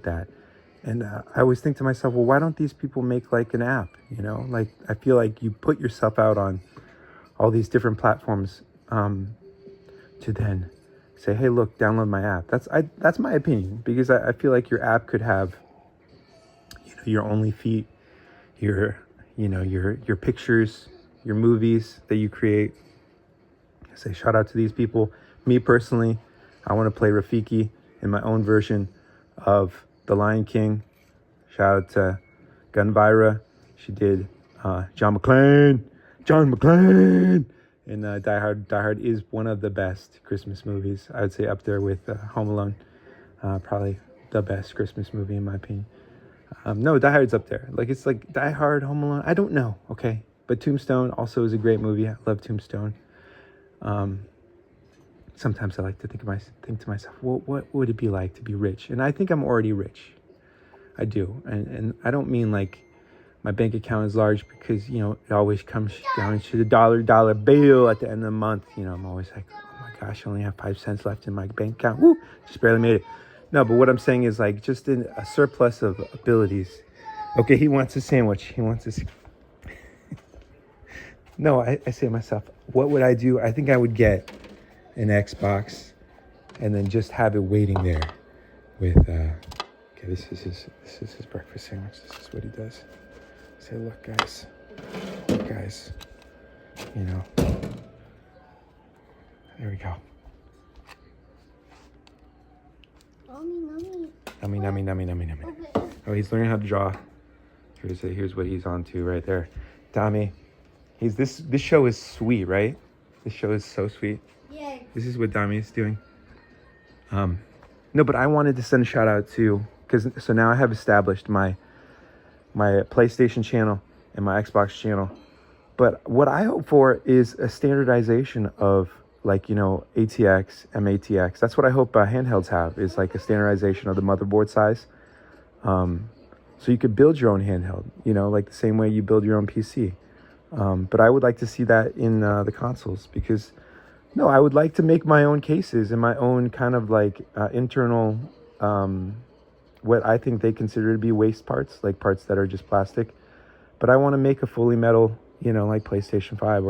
that. And I always think to myself, well, why don't these people make like an app? You know, like I feel like you put yourself out on all these different platforms to then say, hey, look, download my app. That's my opinion, because I feel like your app could have, you know, your only feed, your, you know, your pictures, your movies that you create. I say shout out to these people. Me personally, I want to play Rafiki in my own version of The Lion King. Shout out to Gunvira. She did John McClane. And Die Hard. Die Hard is one of the best Christmas movies. I would say up there with Home Alone. Probably the best Christmas movie in my opinion. No, Die Hard's up there. Like, it's like Die Hard, Home Alone. I don't know, okay? But Tombstone also is a great movie. I love Tombstone. Sometimes I like to think to myself, well, what would it be like to be rich? And I think I'm already rich. I do. And I don't mean like my bank account is large because, you know, it always comes down to the dollar bill at the end of the month. You know, I'm always like, oh my gosh, I only have 5 cents left in my bank account. Woo, just barely made it. No, but what I'm saying is like just in a surplus of abilities. Okay, he wants a sandwich. He wants a... No, I say to myself, what would I do? I think I would get an Xbox and then just have it waiting there with... okay, this is his breakfast sandwich. This is what he does. Say, look, guys, you know, there we go. Nummy. Oh, he's learning how to draw. Here's what he's on to right there. Tommy, this show is sweet, right? This show is so sweet. Yeah. This is what Dami is doing. No, but I wanted to send a shout out to, so now I have established my PlayStation channel and my Xbox channel. But what I hope for is a standardization of, like, you know, ATX, MATX. That's what I hope handhelds have, is like a standardization of the motherboard size. So you could build your own handheld, you know, like the same way you build your own PC. But I would like to see that in the consoles, because, no, I would like to make my own cases and my own kind of like internal, what I think they consider to be waste parts, like parts that are just plastic. But I want to make a fully metal, you know, like PlayStation 5,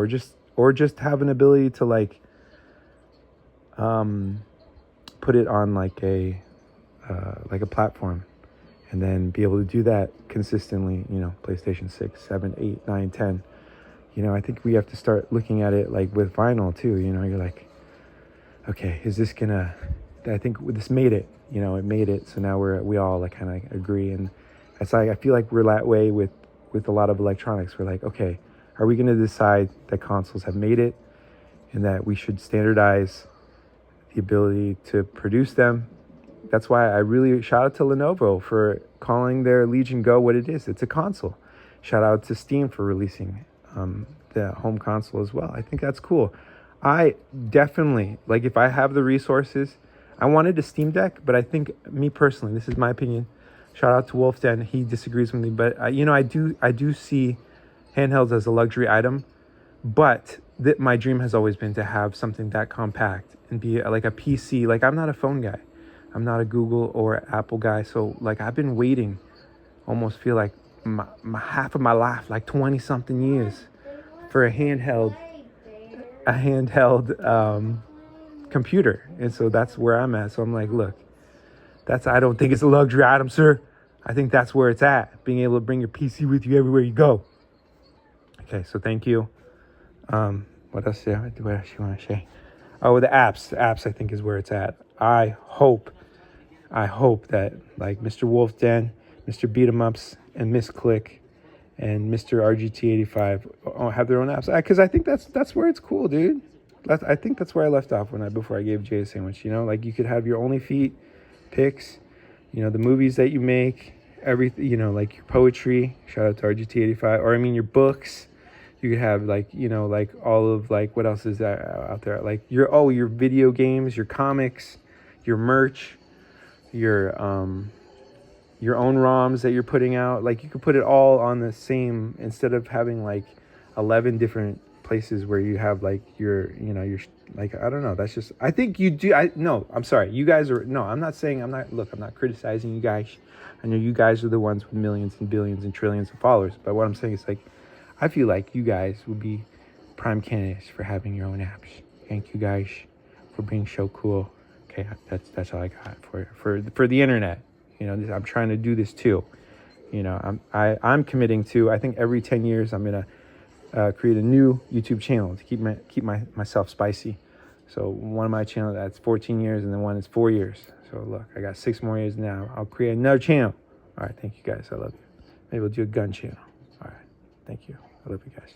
or just have an ability to like put it on like a platform, and then be able to do that consistently, you know, PlayStation 6, 7, 8, 9, 10. You know, I think we have to start looking at it like with vinyl too. You know, you're like, okay, is this gonna, I think this made it, you know, it made it. So now we all like kind of agree. And it's like, I feel like we're that way with a lot of electronics. We're like, okay, are we going to decide that consoles have made it and that we should standardize the ability to produce them? That's why I really shout out to Lenovo for calling their Legion Go what it is. It's a console. Shout out to Steam for releasing the home console as well. I think that's cool. I definitely, like, if I have the resources, I wanted a Steam Deck, but I think, me personally, this is my opinion. Shout out to Wolf Den. He disagrees with me, but you know, I do see handhelds as a luxury item, but my dream has always been to have something that compact and be like a PC. Like, I'm not a phone guy. I'm not a Google or Apple guy. So like, I've been waiting, almost feel like my half of my life, like 20 something years, for a handheld computer. And so that's where I'm at. So I'm like, look, I don't think it's a luxury item, sir. I think that's where it's at. Being able to bring your PC with you everywhere you go. Okay, so thank you. What else do you want to say? Oh, the apps. The apps, I think, is where it's at. I hope that, like, Mr. Wolf Den, Mr. Beat-em-ups, and Miss Click, and Mr. RGT85 have their own apps. Because I think that's where it's cool, dude. I think that's where I left off before I gave Jay a sandwich. You know, like, you could have your OnlyFeet picks, you know, the movies that you make, everything, you know, like your poetry. Shout out to RGT85, or I mean your books. You could have, like, you know, like all of, like, what else is that out there? Like your video games, your comics, your merch, your own ROMs that you're putting out. Like, you could put it all on the same, instead of having like 11 different places where you have like your, you know, your Like, I don't know. That's just, I think you do. No, I'm sorry. You guys are, no, I'm not saying, look, I'm not criticizing you guys. I know you guys are the ones with millions and billions and trillions of followers. But what I'm saying is, like, I feel like you guys would be prime candidates for having your own apps. Thank you guys for being so cool. Okay, that's all I got for the internet. You know, I'm trying to do this too. You know, I'm committing to, I think every 10 years I'm gonna create a new YouTube channel to keep myself spicy. So one of my channels, that's 14 years, and then one is 4 years. So look, I got 6 more years now. I'll create another channel. All right, thank you guys. I love you. Maybe we'll do a gun channel. All right, thank you. I love you guys.